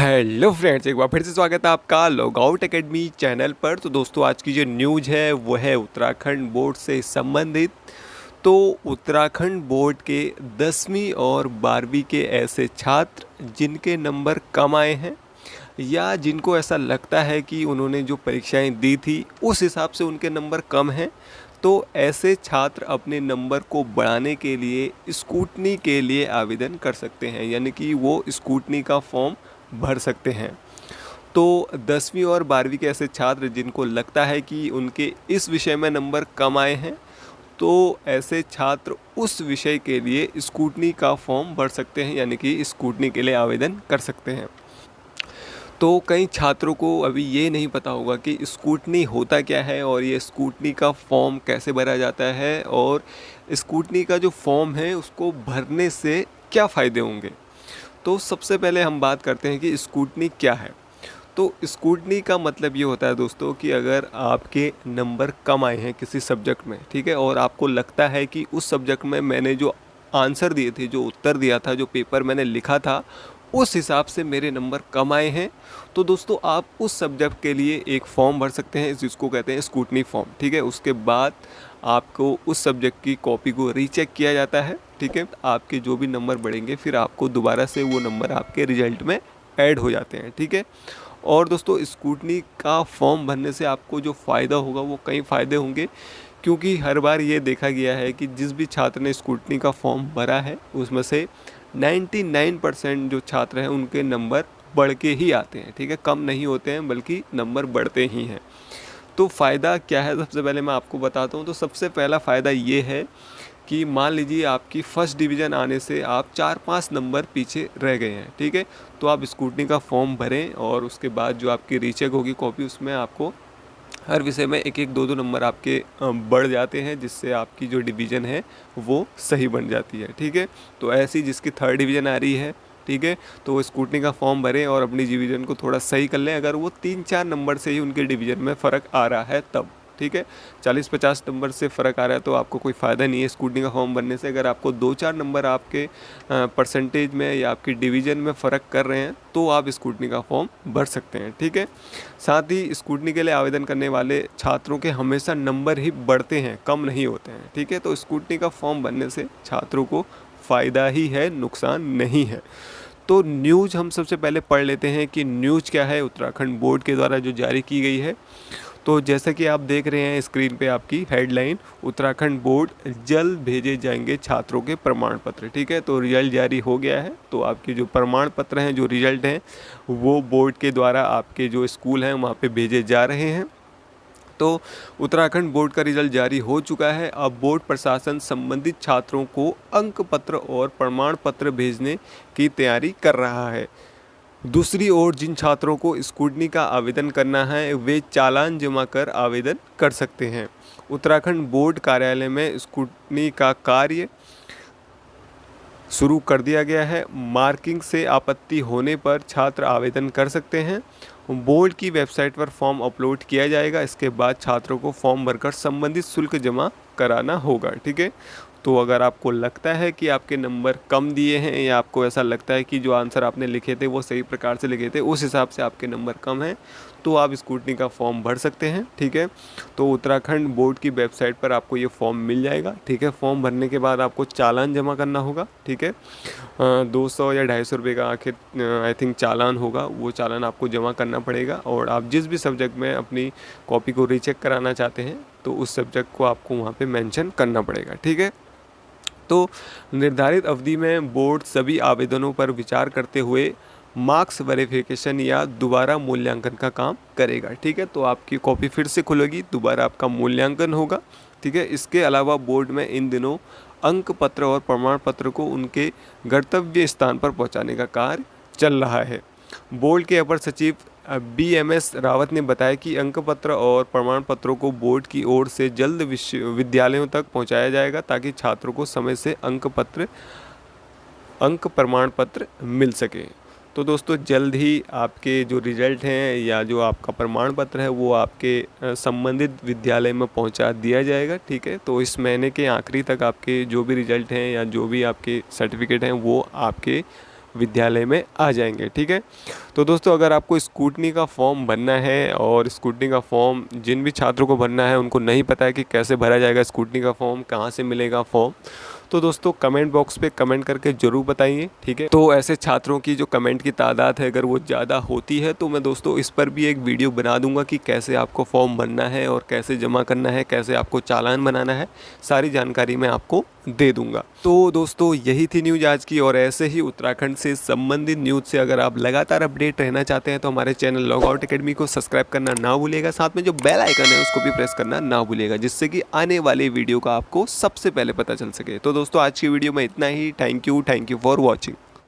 Hello friends, एक बार फिर से स्वागत है आपका लॉगआउट एकेडमी चैनल पर। तो दोस्तों, आज की जो न्यूज़ है वो है उत्तराखंड बोर्ड से संबंधित। तो उत्तराखंड बोर्ड के 10वीं और 12वीं के ऐसे छात्र जिनके नंबर कम आए हैं या जिनको ऐसा लगता है कि उन्होंने जो परीक्षाएं दी थी उस हिसाब से उनके नंबर कम हैं, तो ऐसे छात्र अपने नंबर को बढ़ाने के लिए स्कूटनी के लिए आवेदन कर सकते हैं, यानी कि वो स्कूटनी का फॉर्म भर सकते हैं। तो 10वीं और 12वीं के ऐसे छात्र जिनको लगता है कि उनके इस विषय में नंबर कम आए हैं, तो ऐसे छात्र उस विषय के लिए स्कूटनी का फॉर्म भर सकते हैं, यानी कि स्कूटनी के लिए आवेदन कर सकते हैं। तो कई छात्रों को अभी ये नहीं पता होगा कि स्कूटनी होता क्या है और ये स्कूटनी का फॉर्म कैसे भरा जाता है और स्कूटनी का जो फॉर्म है उसको भरने से क्या फ़ायदे होंगे। तो सबसे पहले हम बात करते हैं कि स्कूटनी क्या है। तो स्कूटनी का मतलब ये होता है दोस्तों कि अगर आपके नंबर कम आए हैं किसी सब्जेक्ट में, ठीक है, और आपको लगता है कि उस सब्जेक्ट में मैंने जो आंसर दिए थे, जो उत्तर दिया था, जो पेपर मैंने लिखा था, उस हिसाब से मेरे नंबर कम आए हैं, तो दोस्तों आप उस सब्जेक्ट के लिए एक फॉर्म भर सकते हैं जिसको कहते हैं स्कूटनी फॉर्म, ठीक है। उसके बाद आपको उस सब्जेक्ट की कॉपी को रीचेक किया जाता है, ठीक है। आपके जो भी नंबर बढ़ेंगे फिर आपको दोबारा से वो नंबर आपके रिजल्ट में ऐड हो जाते हैं, ठीक है। और दोस्तों, स्कूटनी का फॉर्म भरने से आपको जो फ़ायदा होगा वो कई फ़ायदे होंगे, क्योंकि हर बार ये देखा गया है कि जिस भी छात्र ने स्कूटनी का फॉर्म भरा है उसमें से 99% जो छात्र हैं उनके नंबर बढ़ के ही आते हैं, ठीक है। कम नहीं होते हैं बल्कि नंबर बढ़ते ही हैं। तो फ़ायदा क्या है, सबसे पहले मैं आपको बताता हूँ। तो सबसे पहला फ़ायदा ये है कि मान लीजिए आपकी फर्स्ट डिवीज़न आने से आप 4-5 नंबर पीछे रह गए हैं, ठीक है। तो आप स्कूटनी का फॉर्म भरें और उसके बाद जो आपकी रीचेक होगी कॉपी, उसमें आपको हर विषय में 1-1, 2-2 नंबर आपके बढ़ जाते हैं, जिससे आपकी जो डिवीज़न है वो सही बन जाती है, ठीक है। तो ऐसी जिसकी थर्ड डिवीज़न आ रही है, ठीक है, तो वो स्कूटनी का फॉर्म भरें और अपनी डिवीज़न को थोड़ा सही कर लें। अगर वो 3-4 नंबर से ही उनके डिवीज़न में फ़र्क आ रहा है तब, ठीक है। 40-50 नंबर से फ़र्क आ रहा है तो आपको कोई फ़ायदा नहीं है स्कूटनी का फॉर्म भरने से। अगर आपको 2-4 नंबर आपके परसेंटेज में या आपकी डिवीज़न में फ़र्क कर रहे हैं तो आप स्कूटनी का फॉर्म भर सकते हैं, ठीक है। साथ ही स्कूटनी के लिए आवेदन करने वाले छात्रों के हमेशा नंबर ही बढ़ते हैं, कम नहीं होते हैं, ठीक है। तो स्कूटनी का फॉर्म भरने से छात्रों को फ़ायदा ही है, नुकसान नहीं है। तो न्यूज़ हम सबसे पहले पढ़ लेते हैं कि न्यूज़ क्या है उत्तराखंड बोर्ड के द्वारा जो जारी की गई है। तो जैसा कि आप देख रहे हैं स्क्रीन पे आपकी हेडलाइन, उत्तराखंड बोर्ड जल्द भेजे जाएंगे छात्रों के प्रमाण पत्र, ठीक है। तो रिजल्ट जारी हो गया है, तो आपके जो प्रमाण पत्र हैं, जो रिजल्ट हैं, वो बोर्ड के द्वारा आपके जो स्कूल हैं वहाँ पे भेजे जा रहे हैं। तो उत्तराखंड बोर्ड का रिजल्ट जारी हो चुका है। अब बोर्ड प्रशासन संबंधित छात्रों को अंक पत्र और प्रमाण पत्र भेजने की तैयारी कर रहा है। दूसरी ओर जिन छात्रों को स्कूटनी का आवेदन करना है वे चालान जमा कर आवेदन कर सकते हैं। उत्तराखंड बोर्ड कार्यालय में स्कूटनी का कार्य शुरू कर दिया गया है। मार्किंग से आपत्ति होने पर छात्र आवेदन कर सकते हैं। बोर्ड की वेबसाइट पर फॉर्म अपलोड किया जाएगा। इसके बाद छात्रों को फॉर्म भरकर संबंधित शुल्क जमा कराना होगा, ठीक है। तो अगर आपको लगता है कि आपके नंबर कम दिए हैं या आपको ऐसा लगता है कि जो आंसर आपने लिखे थे वो सही प्रकार से लिखे थे, उस हिसाब से आपके नंबर कम हैं, तो आप स्कूटनी का फॉर्म भर सकते हैं, ठीक है। तो उत्तराखंड बोर्ड की वेबसाइट पर आपको ये फॉर्म मिल जाएगा, ठीक है। फॉर्म भरने के बाद आपको चालान जमा करना होगा, ठीक है। 200 या 250 रुपये का आखिर आई थिंक चालान होगा, वो चालान आपको जमा करना पड़ेगा। और आप जिस भी सब्जेक्ट में अपनी कॉपी को रीचेक कराना चाहते हैं तो उस सब्जेक्ट को आपको वहाँ पे मेंशन करना पड़ेगा, ठीक है। तो निर्धारित अवधि में बोर्ड सभी आवेदनों पर विचार करते हुए मार्क्स वेरिफिकेशन या दोबारा मूल्यांकन का काम करेगा, ठीक है। तो आपकी कॉपी फिर से खुलेगी, दोबारा आपका मूल्यांकन होगा, ठीक है। इसके अलावा बोर्ड में इन दिनों अंक पत्र और प्रमाण पत्र को उनके गंतव्य स्थान पर पहुंचाने का कार्य चल रहा है। बोर्ड के अपर सचिव BMS रावत ने बताया कि अंक पत्र और प्रमाण पत्रों को बोर्ड की ओर से जल्द विद्यालयों तक पहुंचाया जाएगा ताकि छात्रों को समय से अंक प्रमाण पत्र मिल सके। तो दोस्तों, जल्द ही आपके जो रिजल्ट हैं या जो आपका प्रमाण पत्र है वो आपके संबंधित विद्यालय में पहुंचा दिया जाएगा, ठीक है। तो इस महीने के आखिरी तक आपके जो भी रिजल्ट हैं या जो भी आपके सर्टिफिकेट हैं वो आपके विद्यालय में आ जाएंगे। ठीक है, तो दोस्तों अगर आपको स्कूटनी का फॉर्म भरना है और स्कूटनी का फॉर्म जिन भी छात्रों को भरना है उनको नहीं पता है कि कैसे भरा जाएगा स्कूटनी का फॉर्म, कहाँ से मिलेगा फॉर्म, तो दोस्तों कमेंट बॉक्स पे कमेंट करके ज़रूर बताइए। ठीक है, तो ऐसे छात्रों की जो कमेंट की तादाद है अगर वो ज़्यादा होती है तो मैं दोस्तों इस पर भी एक वीडियो बना दूंगा कि कैसे आपको फॉर्म भरना है और कैसे जमा करना है, कैसे आपको चालान बनाना है, सारी जानकारी मैं आपको दे दूंगा। तो दोस्तों यही थी न्यूज़ आज की, और ऐसे ही उत्तराखंड से संबंधित न्यूज़ से अगर आप लगातार अपडेट रहना चाहते हैं तो हमारे चैनल लॉग आउट एकेडमी को सब्सक्राइब करना ना भूलिएगा, साथ में जो बेल आइकन है उसको भी प्रेस करना ना भूलिएगा, जिससे कि आने वाले वीडियो का आपको सबसे पहले पता चल सके। तो दोस्तों आज की वीडियो में इतना ही। Thank you for watching.